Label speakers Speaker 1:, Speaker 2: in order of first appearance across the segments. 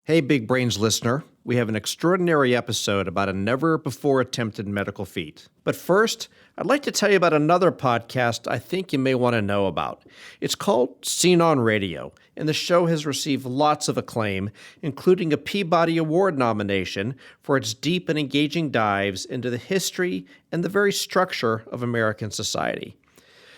Speaker 1: Hey, Big Brains listener. We have an extraordinary episode about a never-before-attempted medical feat. But first, I'd like to tell you about another podcast I think you may want to know about. It's called Seen on Radio, and the show has received lots of acclaim, including a Peabody Award nomination for its deep and engaging dives into the history and the very structure of American society.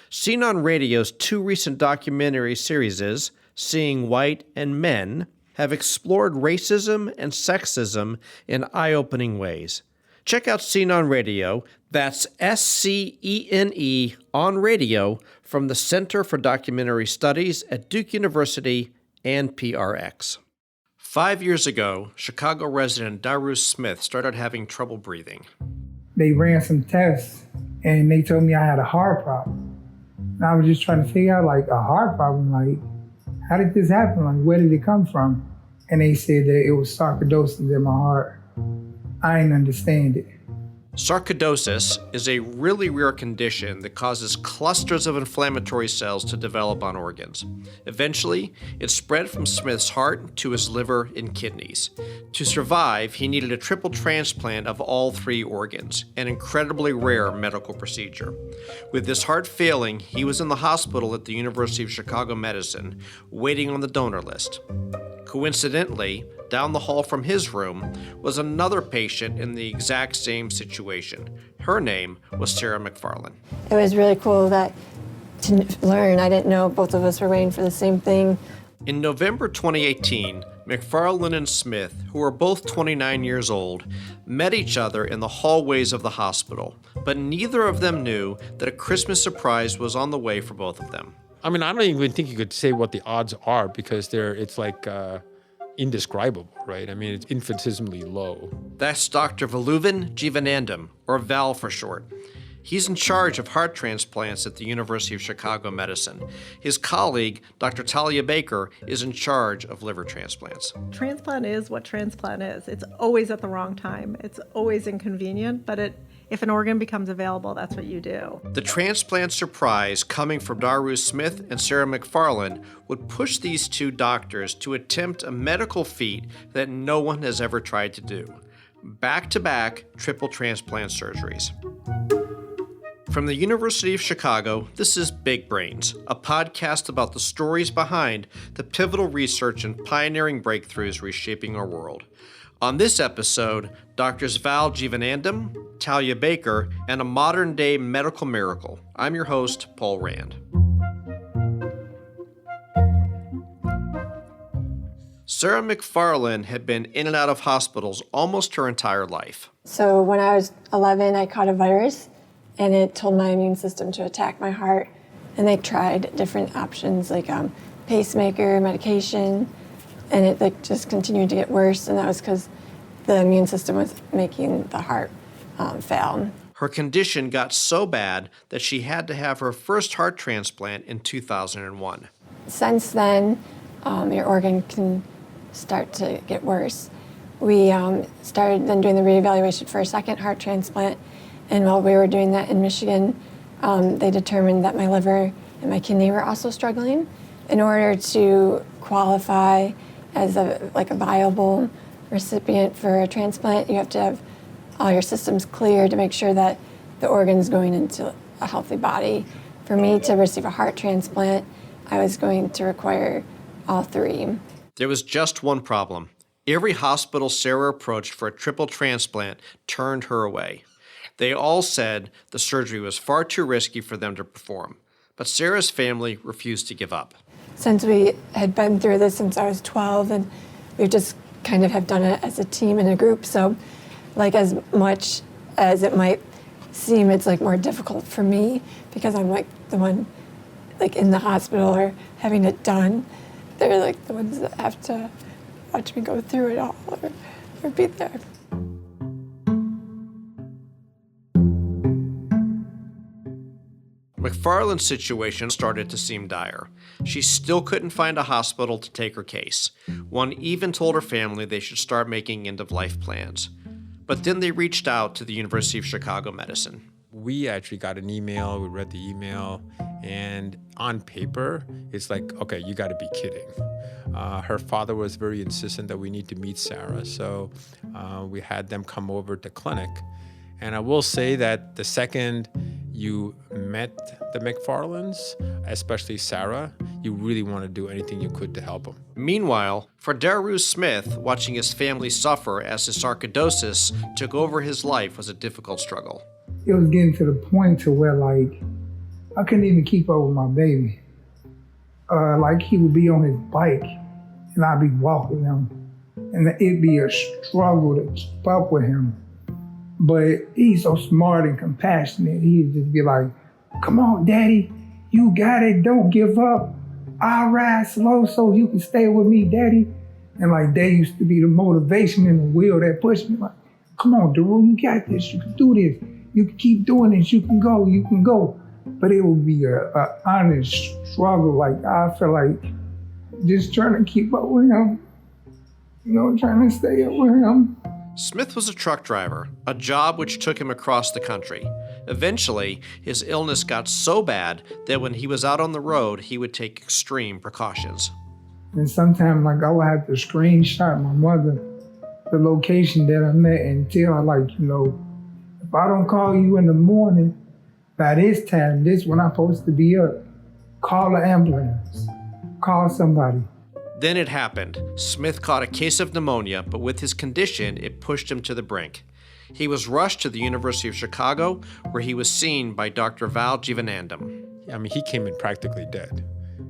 Speaker 1: Seen on Radio's two recent documentary series, Seeing White and Men, have explored racism and sexism in eye-opening ways. Check out Seen on Radio, that's SCENE on Radio, from the Center for Documentary Studies at Duke University and PRX. 5 years ago, Chicago resident Daru Smith started having trouble breathing.
Speaker 2: They ran some tests, and they told me I had a heart problem. And I was just trying to figure out, a heart problem, how did this happen? Where did it come from? And they said that it was sarcoidosis in my heart. I didn't understand it.
Speaker 1: Sarcoidosis is a really rare condition that causes clusters of inflammatory cells to develop on organs. Eventually, it spread from Smith's heart to his liver and kidneys. To survive, he needed a triple transplant of all three organs, an incredibly rare medical procedure. With his heart failing, he was in the hospital at the University of Chicago Medicine, waiting on the donor list. Coincidentally, down the hall from his room was another patient in the exact same situation. Her name was Sarah McPharlin.
Speaker 3: It was really cool to learn. I didn't know both of us were waiting for the same thing.
Speaker 1: In November 2018, McPharlin and Smith, who were both 29 years old, met each other in the hallways of the hospital, but neither of them knew that a Christmas surprise was on the way for both of them.
Speaker 4: I don't even think you could say what the odds are because it's indescribable, right? It's infinitesimally low.
Speaker 1: That's Dr. Valluvan Jeevanandam, or Val for short. He's in charge of heart transplants at the University of Chicago Medicine. His colleague, Dr. Talia Baker, is in charge of liver transplants.
Speaker 5: Transplant is what transplant is. It's always at the wrong time. It's always inconvenient, but if an organ becomes available, that's what you do.
Speaker 1: The transplant surprise coming from Daru Smith and Sarah McPharlin would push these two doctors to attempt a medical feat that no one has ever tried to do: back-to-back triple transplant surgeries. From the University of Chicago, this is Big Brains, a podcast about the stories behind the pivotal research and pioneering breakthroughs reshaping our world. On this episode, Drs. Val Jeevanandam, Talia Baker, and a modern-day medical miracle. I'm your host, Paul Rand. Sarah McPharlin had been in and out of hospitals almost her entire life.
Speaker 3: So when I was 11, I caught a virus, and it told my immune system to attack my heart. And they tried different options like pacemaker, medication, and it just continued to get worse. And that was because the immune system was making the heart fail.
Speaker 1: Her condition got so bad that she had to have her first heart transplant in 2001.
Speaker 3: Since then, your organ can start to get worse. We started then doing the reevaluation for a second heart transplant. And while we were doing that in Michigan, they determined that my liver and my kidney were also struggling. In order to qualify as a viable recipient for a transplant, you have to have all your systems clear to make sure that the organ's going into a healthy body. For me to receive a heart transplant, I was going to require all three.
Speaker 1: There was just one problem. Every hospital Sarah approached for a triple transplant turned her away. They all said the surgery was far too risky for them to perform, but Sarah's family refused to give up.
Speaker 3: Since we had been through this since I was 12, and we just kind of have done it as a team and a group, so as much as it might seem, it's more difficult for me because I'm the one in the hospital or having it done. They're the ones that have to watch me go through it all or be there.
Speaker 1: McPharlin's situation started to seem dire. She still couldn't find a hospital to take her case. One even told her family they should start making end-of-life plans. But then they reached out to the University of Chicago Medicine.
Speaker 4: We actually got an email, we read the email, And on paper, it's like, okay, you got to be kidding. Her father was very insistent that we need to meet Sarah. So we had them come over to clinic. And I will say that the second you met the McPharlins, especially Sarah, you really want to do anything you could to help them.
Speaker 1: Meanwhile, for Daru Smith, watching his family suffer as his sarcoidosis took over his life was a difficult struggle.
Speaker 2: It was getting to the point to where, like, I couldn't even keep up with my baby. Like, he would be on his bike, and I'd be walking him, and it'd be a struggle to keep up with him. But he's so smart and compassionate. He'd just be like, "Come on, Daddy, you got it. Don't give up. I'll ride slow so you can stay with me, Daddy." And like, that used to be the motivation and the will that pushed me. Like, "Come on, Daru, you got this. You can do this. You can keep doing this. You can go. You can go." But it would be a honest struggle. Like, I feel like just trying to keep up with him, trying to stay up with him.
Speaker 1: Smith was a truck driver, a job which took him across the country. Eventually, his illness got so bad that when he was out on the road, he would take extreme precautions.
Speaker 2: And sometimes, like, I would have to screenshot my mother the location that I'm at and tell her, like, if I don't call you in the morning, by this time, this when I'm supposed to be up, call an ambulance, call somebody.
Speaker 1: Then it happened. Smith caught a case of pneumonia, but with his condition, it pushed him to the brink. He was rushed to the University of Chicago, where he was seen by Dr. Valluvan Jeevanandam.
Speaker 4: I mean, he came in practically dead.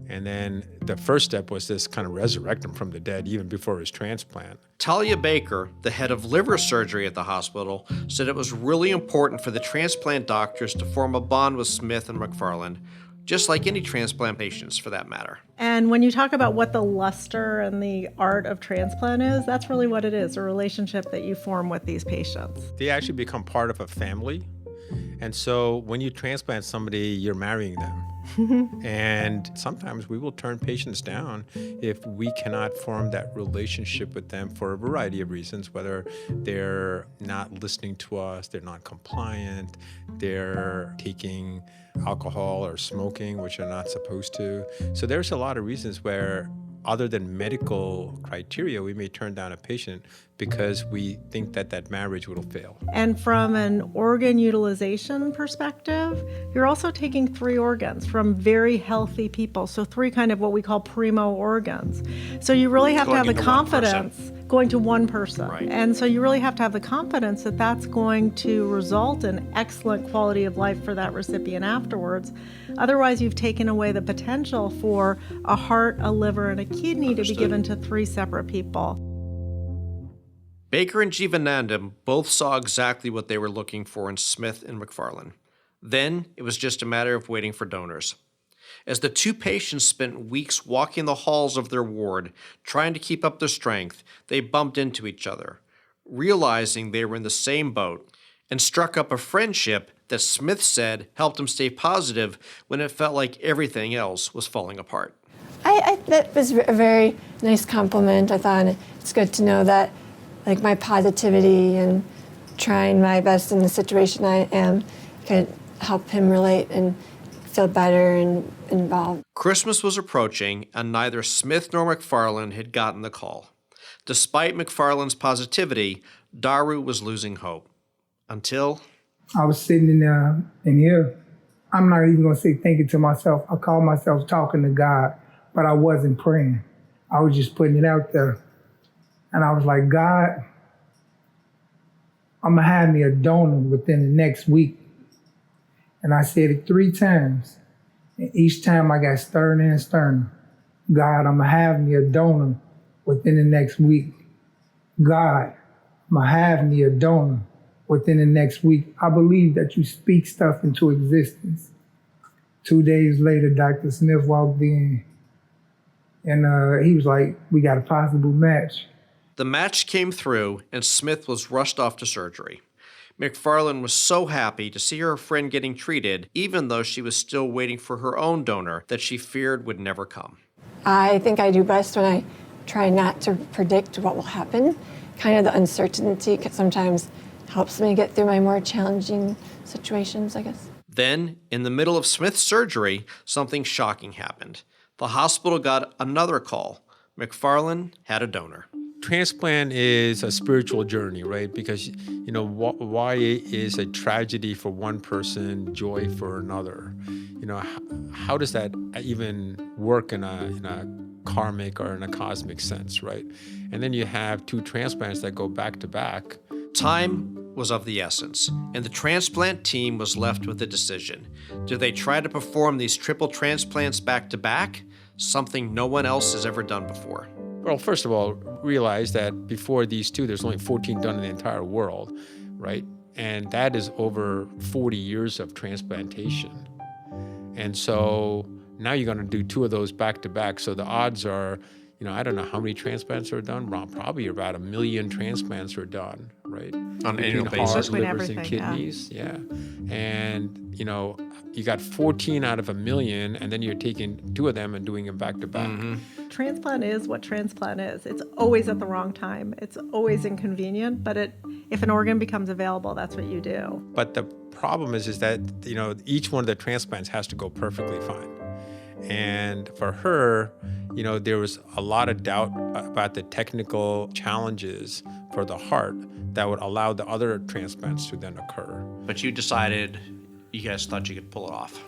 Speaker 4: And then the first step was this kind of resurrect him from the dead even before his transplant.
Speaker 1: Talia Baker, the head of liver surgery at the hospital, said it was really important for the transplant doctors to form a bond with Smith and McPharlin, just like any transplant patients for that matter.
Speaker 5: And when you talk about what the luster and the art of transplant is, that's really what it is, a relationship that you form with these patients.
Speaker 4: They actually become part of a family. And so when you transplant somebody, you're marrying them. And sometimes we will turn patients down if we cannot form that relationship with them for a variety of reasons, whether they're not listening to us, they're not compliant, they're taking alcohol or smoking, which they're not supposed to. So there's a lot of reasons where, other than medical criteria, we may turn down a patient because we think that that marriage will fail.
Speaker 5: And from an organ utilization perspective, you're also taking 3 organs from very healthy people. So 3 kind of what we call primo organs. So you really have to have the confidence going to one person.
Speaker 1: Right.
Speaker 5: And so you really have to have the confidence that that's going to result in excellent quality of life for that recipient afterwards. Otherwise, you've taken away the potential for a heart, a liver, and a kidney to be given to 3 separate people.
Speaker 1: Baker and Jeevanandam both saw exactly what they were looking for in Smith and McPharlin. Then it was just a matter of waiting for donors. As the 2 patients spent weeks walking the halls of their ward, trying to keep up their strength, they bumped into each other, realizing they were in the same boat, and struck up a friendship that Smith said helped him stay positive when it felt like everything else was falling apart.
Speaker 3: That was a very nice compliment. I thought it's good to know that, like, my positivity and trying my best in the situation I am could help him relate and feel better and involved.
Speaker 1: Christmas was approaching, and neither Smith nor McPharlin had gotten the call. Despite McPharlin's positivity, Daru was losing hope. Until
Speaker 2: I was sitting in here. I'm not even going to say thinking to myself. I call myself talking to God, but I wasn't praying. I was just putting it out there. And I was like, God, I'm going to have me a donor within the next week. And I said it 3 times. And each time I got sterner and sterner. God, I'm going to have me a donor within the next week. God, I'm going to have me a donor within the next week. I believe that you speak stuff into existence. 2 days later, Dr. Smith walked in. And he was like, we got a possible match.
Speaker 1: the match came through, and Smith was rushed off to surgery. McPharlin was so happy to see her friend getting treated, even though she was still waiting for her own donor that she feared would never come.
Speaker 3: I think I do best when I try not to predict what will happen. Kind of the uncertainty sometimes helps me get through my more challenging situations, I guess.
Speaker 1: Then, in the middle of Smith's surgery, something shocking happened. The hospital got another call. McPharlin had a donor.
Speaker 4: Transplant is a spiritual journey, right? Because, why is a tragedy for one person, joy for another? How does that even work in a karmic or in a cosmic sense, right? And then you have two transplants that go back to back.
Speaker 1: Time was of the essence, and the transplant team was left with a decision. Do they try to perform these triple transplants back to back? Something no one else has ever done before.
Speaker 4: Well, first of all, realize that before these two, there's only 14 done in the entire world, right? And that is over 40 years of transplantation. And so now you're going to do two of those back to back. So the odds are, I don't know how many transplants are done. Probably about 1 million transplants are done, right?
Speaker 1: On an annual
Speaker 4: Between
Speaker 1: basis.
Speaker 4: heart,
Speaker 5: Between
Speaker 4: livers, and
Speaker 5: everything,
Speaker 4: kidneys, yeah. And, you got 14 out of 1 million, and then you're taking two of them and doing them back to back.
Speaker 5: Transplant is what transplant is. It's always at the wrong time. It's always inconvenient, but if an organ becomes available, that's what you do.
Speaker 4: But the problem is that, each one of the transplants has to go perfectly fine. And for her, there was a lot of doubt about the technical challenges for the heart that would allow the other transplants to then occur.
Speaker 1: But you decided, you guys thought you could pull it off.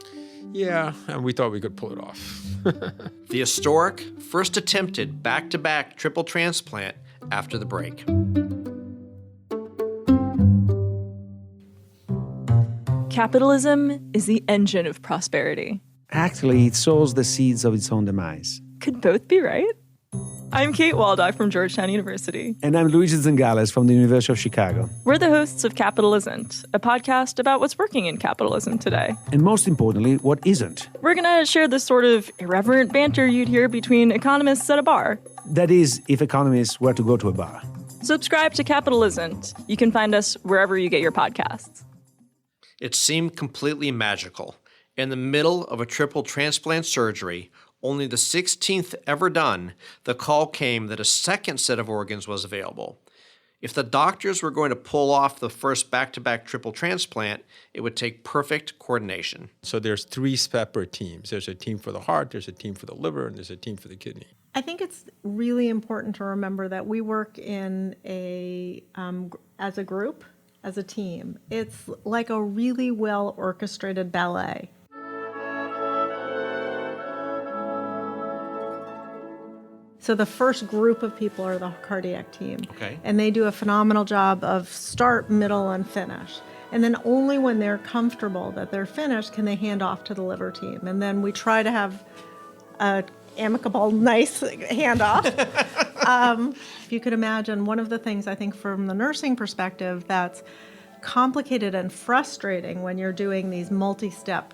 Speaker 4: Yeah, and we thought we could pull it off.
Speaker 1: The historic, first attempted back-to-back triple transplant after the break.
Speaker 6: Capitalism is the engine of prosperity.
Speaker 7: Actually, it sows the seeds of its own demise.
Speaker 6: Could both be right? I'm Kate Waldock from Georgetown University.
Speaker 7: And I'm Luigi Zingales from the University of Chicago.
Speaker 6: We're the hosts of Capital Isn't, a podcast about what's working in capitalism today.
Speaker 7: And most importantly, what isn't.
Speaker 6: We're going to share the sort of irreverent banter you'd hear between economists at a bar.
Speaker 7: That is, if economists were to go to a bar.
Speaker 6: Subscribe to Capital Isn't. You can find us wherever you get your podcasts.
Speaker 1: It seemed completely magical. In the middle of a triple transplant surgery, only the 16th ever done, the call came that a second set of organs was available. If the doctors were going to pull off the first back-to-back triple transplant, it would take perfect coordination.
Speaker 4: So there's 3 separate teams. There's a team for the heart, there's a team for the liver, and there's a team for the kidney.
Speaker 5: I think it's really important to remember that we work in as a group, as a team. It's like a really well orchestrated ballet. So the first group of people are the cardiac team.
Speaker 1: Okay.
Speaker 5: And they do a phenomenal job of start, middle, and finish. And then only when they're comfortable that they're finished can they hand off to the liver team. And then we try to have a amicable, nice handoff. If you could imagine, one of the things I think from the nursing perspective that's complicated and frustrating when you're doing these multi-step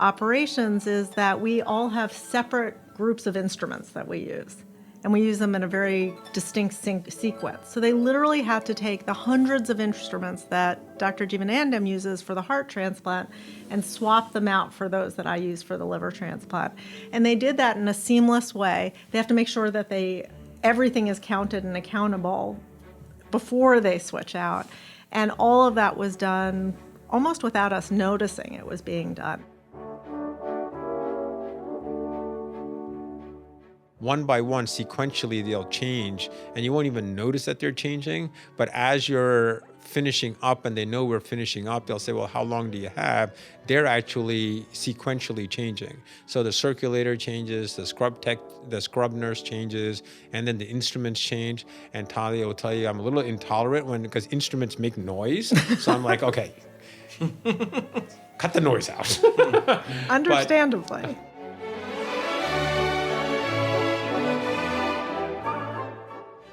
Speaker 5: operations is that we all have separate groups of instruments that we use, and we use them in a very distinct sequence. So they literally had to take the hundreds of instruments that Dr. Jeevanandam uses for the heart transplant and swap them out for those that I use for the liver transplant. And they did that in a seamless way. They have to make sure that everything is counted and accountable before they switch out. And all of that was done almost without us noticing it was being done.
Speaker 4: One by one, sequentially, they'll change, and you won't even notice that they're changing. But as you're finishing up and they know we're finishing up, they'll say, well, how long do you have? They're actually sequentially changing. So the circulator changes, the scrub nurse changes, and then the instruments change. And Talia will tell you I'm a little intolerant because instruments make noise. So I'm like, okay, cut the noise out.
Speaker 5: Understandably.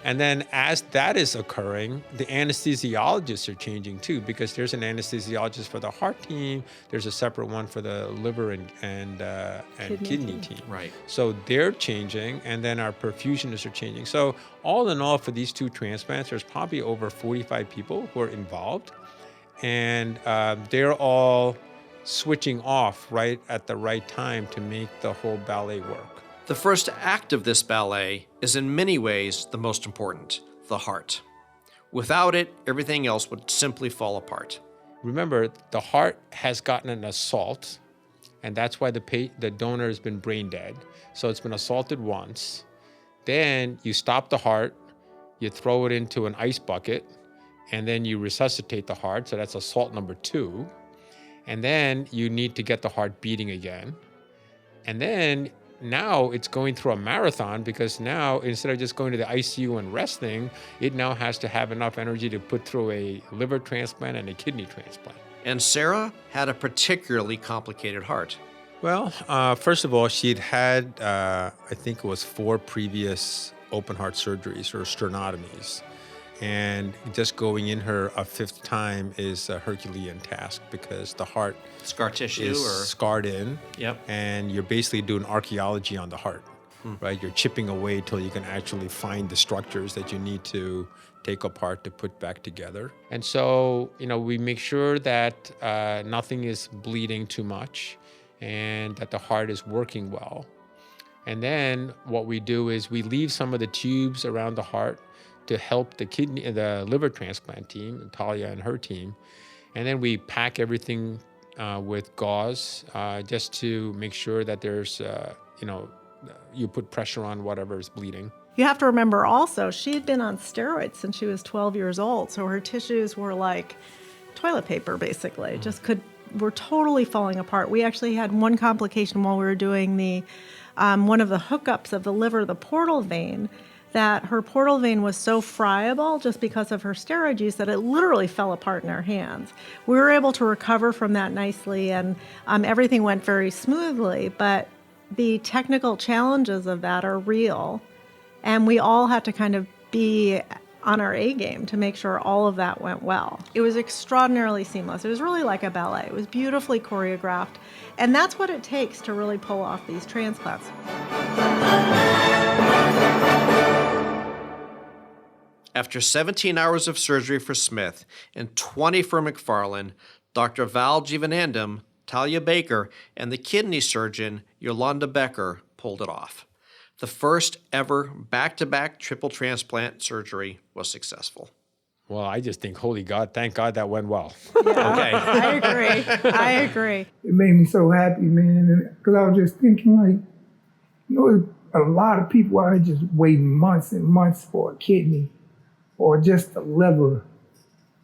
Speaker 4: And then as that is occurring, the anesthesiologists are changing too, because there's an anesthesiologist for the heart team, there's a separate one for the liver and kidney team.
Speaker 1: Right.
Speaker 4: So they're changing, and then our perfusionists are changing. So all in all, for these 2 transplants, there's probably over 45 people who are involved, and they're all switching off right at the right time to make the whole ballet work.
Speaker 1: The first act of this ballet is in many ways the most important, the heart. Without it, everything else would simply fall apart.
Speaker 4: Remember, the heart has gotten an assault, and that's why the donor has been brain dead. So it's been assaulted once. Then you stop the heart, you throw it into an ice bucket, and then you resuscitate the heart. So that's assault number 2. And then you need to get the heart beating again. And then now it's going through a marathon, because now instead of just going to the ICU and resting, it now has to have enough energy to put through a liver transplant and a kidney transplant.
Speaker 1: And Sarah had a particularly complicated heart.
Speaker 4: Well, first of all, she'd had, I think it was 4 previous open heart surgeries or sternotomies. And just going in her a 5th time is a Herculean task, because the heart
Speaker 1: Scar tissue
Speaker 4: is
Speaker 1: or
Speaker 4: scarred in.
Speaker 1: Yep.
Speaker 4: And you're basically doing archaeology on the heart, right? You're chipping away till you can actually find the structures that you need to take apart to put back together. And so, we make sure that nothing is bleeding too much and that the heart is working well. And then what we do is we leave some of the tubes around the heart to help the liver transplant team, Talia and her team. And then we pack everything with gauze just to make sure that there's, you put pressure on whatever is bleeding.
Speaker 5: You have to remember also, she had been on steroids since she was 12 years old. So her tissues were like toilet paper, basically. Were totally falling apart. We actually had one complication while we were doing one of the hookups of the liver, the portal vein, that her portal vein was so friable just because of her steroid use that it literally fell apart in our hands. We were able to recover from that nicely, and everything went very smoothly, but the technical challenges of that are real, and we all had to kind of be on our A game to make sure all of that went well. It was extraordinarily seamless. It was really like a ballet. It was beautifully choreographed, and that's what it takes to really pull off these transplants.
Speaker 1: After 17 hours of surgery for Smith and 20 for McPharlin, Dr. Valluvan Jeevanandam, Talia Baker, and the kidney surgeon, Yolanda Becker, pulled it off. The first ever back-to-back triple transplant surgery was successful.
Speaker 4: Well, I just think, holy God, thank God that went well.
Speaker 5: Yeah,
Speaker 1: Okay.
Speaker 5: I agree.
Speaker 2: It made me so happy, man, because I was just thinking, a lot of people are just waiting months and months for a kidney or just a liver.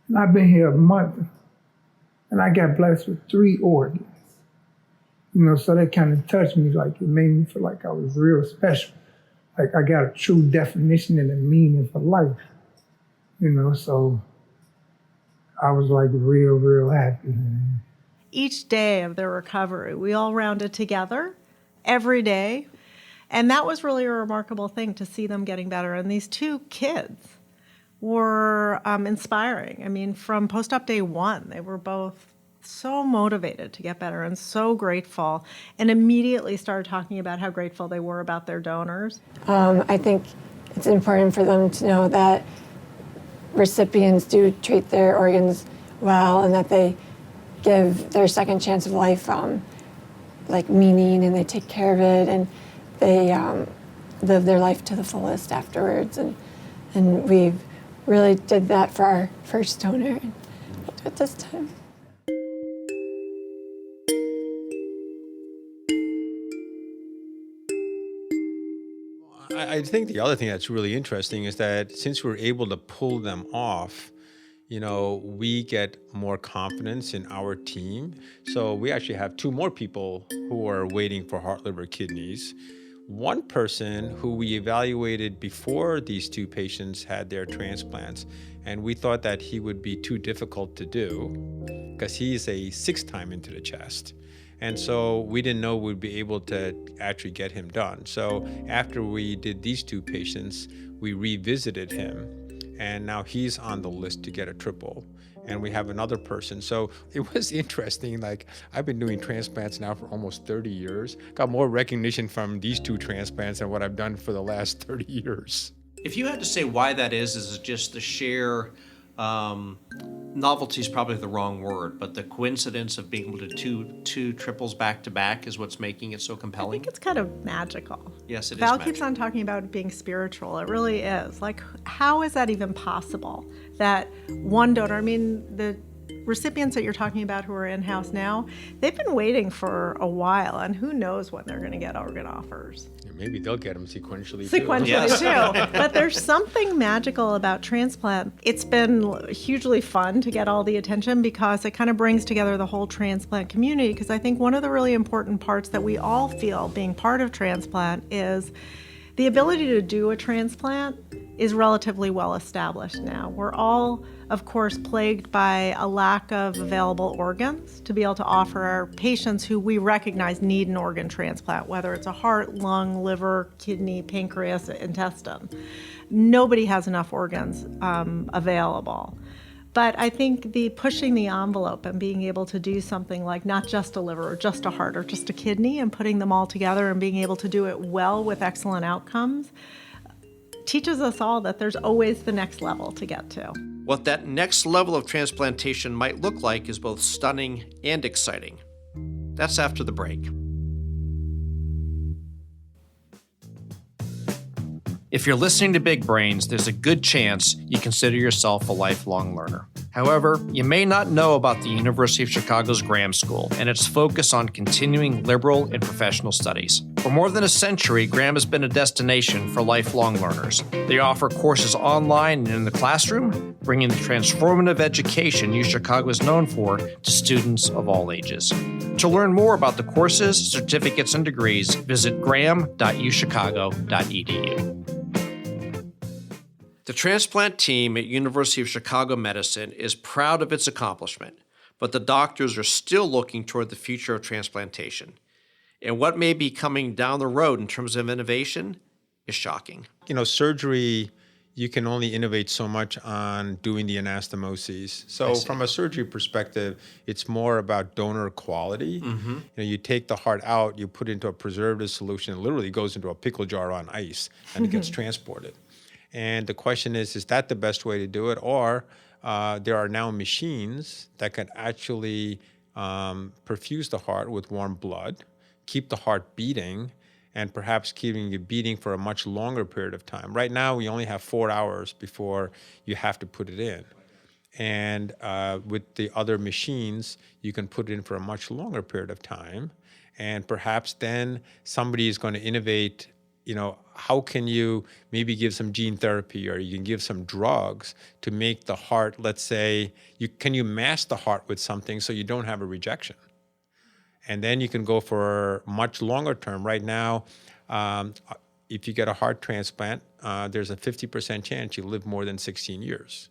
Speaker 2: And I've been here a month, and I got blessed with 3 organs. So that kind of touched me, like it made me feel like I was real special. Like I got a true definition and a meaning for life. So I was like real happy, man.
Speaker 5: Each day of their recovery, we all rounded together every day. And that was really a remarkable thing to see them getting better. And these 2 kids were inspiring. I mean, from post-op day 1, they were both so motivated to get better and so grateful, and immediately started talking about how grateful they were about their donors.
Speaker 3: I think it's important for them to know that recipients do treat their organs well, and that they give their second chance of life meaning, and they take care of it, and they live their life to the fullest afterwards. And we really did that for our first donor, and we'll do it this time.
Speaker 4: I think the other thing that's really interesting is that since we're able to pull them off, we get more confidence in our team. So we actually have 2 more people who are waiting for heart, liver, kidneys. One person who we evaluated before these 2 patients had their transplants, and we thought that he would be too difficult to do because he's a 6th time into the chest. And so we didn't know we'd be able to actually get him done. So after we did these 2 patients, we revisited him, and now he's on the list to get a triple. And we have another person. So it was interesting. Like, I've been doing transplants now for almost 30 years. Got more recognition from these 2 transplants than what I've done for the last 30 years.
Speaker 1: If you had to say why that is it just the sheer novelty is probably the wrong word, but the coincidence of being able to do 2 triples back to back is what's making it so
Speaker 5: I
Speaker 1: compelling?
Speaker 5: think it's kind of magical.
Speaker 1: Yes, it is
Speaker 5: Val
Speaker 1: magical.
Speaker 5: keeps on talking about it being spiritual. It really is. Like, how is that even possible? That one donor, recipients that you're talking about who are in-house now, they've been waiting for a while, and who knows when they're going to get organ offers.
Speaker 4: Maybe they'll get them sequentially
Speaker 5: Too. But there's something magical about transplant. It's been hugely fun to get all the attention because it kind of brings together the whole transplant community, because I think one of the really important parts that we all feel being part of transplant is the ability to do a transplant is relatively well established now. We're all, of course, plagued by a lack of available organs to be able to offer our patients who we recognize need an organ transplant, whether it's a heart, lung, liver, kidney, pancreas, intestine. Nobody has enough organs available. But I think the pushing the envelope and being able to do something like not just a liver or just a heart or just a kidney and putting them all together and being able to do it well with excellent outcomes teaches us all that there's always the next level to get to.
Speaker 1: What that next level of transplantation might look like is both stunning and exciting. That's after the break. If you're listening to Big Brains, there's a good chance you consider yourself a lifelong learner. However, you may not know about the University of Chicago's Graham School and its focus on continuing liberal and professional studies. For more than a century, Graham has been a destination for lifelong learners. They offer courses online and in the classroom, bringing the transformative education UChicago is known for to students of all ages. To learn more about the courses, certificates, and degrees, visit graham.uchicago.edu. The transplant team at University of Chicago Medicine is proud of its accomplishment, but the doctors are still looking toward the future of transplantation. And what may be coming down the road in terms of innovation is shocking.
Speaker 4: Surgery, you can only innovate so much on doing the anastomoses. So from a surgery perspective, it's more about donor quality. Mm-hmm. You take the heart out, you put it into a preservative solution, it literally goes into a pickle jar on ice, and it gets transported. And the question is that the best way to do it? Or there are now machines that can actually perfuse the heart with warm blood, keep the heart beating, and perhaps keeping it beating for a much longer period of time. Right now, we only have 4 hours before you have to put it in. And with the other machines, you can put it in for a much longer period of time. And perhaps then somebody is going to innovate, how can you maybe give some gene therapy, or you can give some drugs to make the heart, let's say, can you mask the heart with something so you don't have a rejection? And then you can go for much longer term. Right now, if you get a heart transplant, there's a 50% chance you live more than 16 years.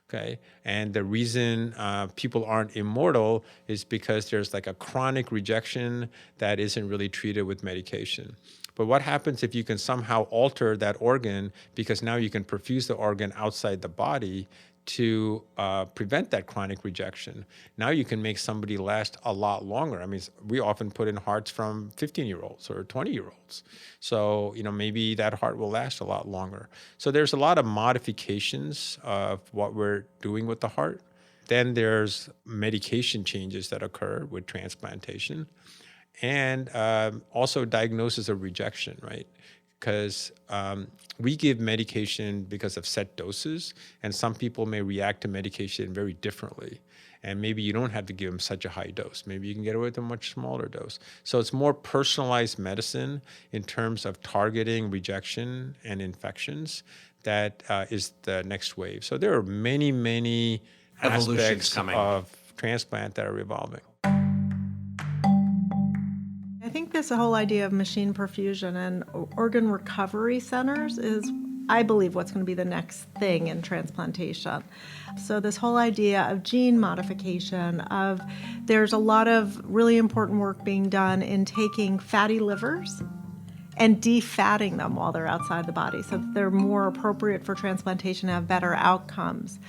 Speaker 4: Okay, and the reason people aren't immortal is because there's like a chronic rejection that isn't really treated with medication. But what happens if you can somehow alter that organ, because now you can perfuse the organ outside the body to prevent that chronic rejection? Now you can make somebody last a lot longer. I mean, we often put in hearts from 15-year-olds or 20-year-olds. So, maybe that heart will last a lot longer. So there's a lot of modifications of what we're doing with the heart. Then there's medication changes that occur with transplantation. And also diagnosis of rejection, right? Because we give medication because of set doses, and some people may react to medication very differently. And maybe you don't have to give them such a high dose. Maybe you can get away with a much smaller dose. So it's more personalized medicine in terms of targeting rejection and infections that is the next wave. So there are many, many aspects of transplant that are evolving.
Speaker 5: I think this whole idea of machine perfusion and organ recovery centers is, I believe, what's going to be the next thing in transplantation. So this whole idea of gene modification, there's a lot of really important work being done in taking fatty livers and defatting them while they're outside the body so that they're more appropriate for transplantation and have better outcomes.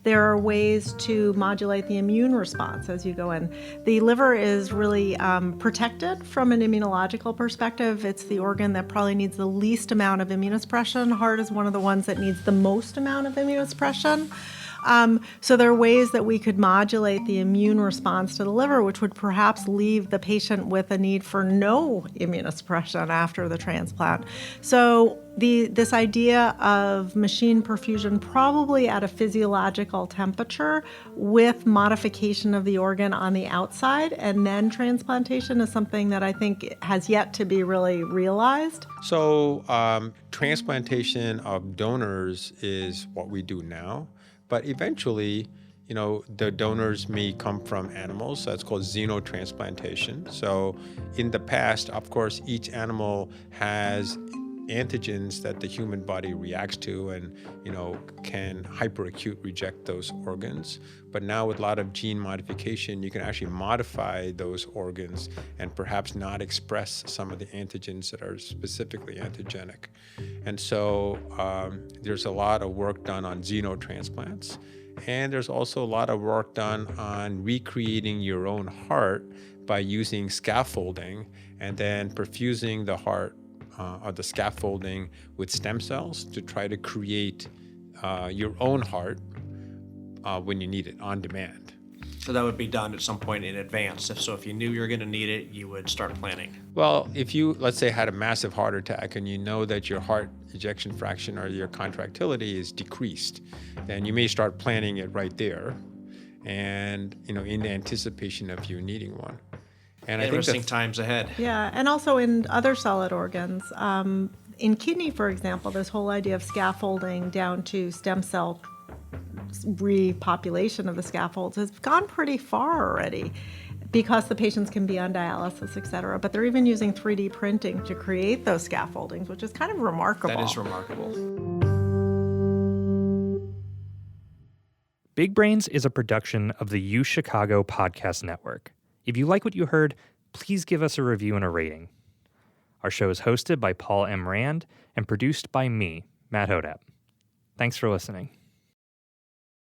Speaker 5: There are ways to modulate the immune response as you go in. The liver is really protected from an immunological perspective. It's the organ that probably needs the least amount of immunosuppression. Heart is one of the ones that needs the most amount of immunosuppression. So there are ways that we could modulate the immune response to the liver, which would perhaps leave the patient with a need for no immunosuppression after the transplant. So this idea of machine perfusion, probably at a physiological temperature with modification of the organ on the outside and then transplantation, is something that I think has yet to be really realized.
Speaker 4: So transplantation of donors is what we do now, but eventually, the donors may come from animals. So that's called xenotransplantation. So in the past, of course, each animal has antigens that the human body reacts to and, can hyperacute reject those organs. But now with a lot of gene modification, you can actually modify those organs and perhaps not express some of the antigens that are specifically antigenic. And so there's a lot of work done on xenotransplants. And there's also a lot of work done on recreating your own heart by using scaffolding and then perfusing the heart or the scaffolding with stem cells to try to create your own heart when you need it on demand.
Speaker 1: So that would be done at some point in advance. So if you knew you were going to need it, you would start planning.
Speaker 4: Well, if you, let's say, had a massive heart attack and you know that your heart ejection fraction or your contractility is decreased, then you may start planning it right there and, in anticipation of you needing one. And
Speaker 1: Interesting times ahead.
Speaker 5: Yeah, and also in other solid organs. In kidney, for example, this whole idea of scaffolding down to stem cell repopulation of the scaffolds has gone pretty far already because the patients can be on dialysis, et cetera. But they're even using 3D printing to create those scaffoldings, which is kind of remarkable.
Speaker 1: That is remarkable.
Speaker 8: Big Brains is a production of the UChicago podcast network. If you like what you heard, please give us a review and a rating. Our show is hosted by Paul M. Rand and produced by me, Matt Hodap. Thanks for listening.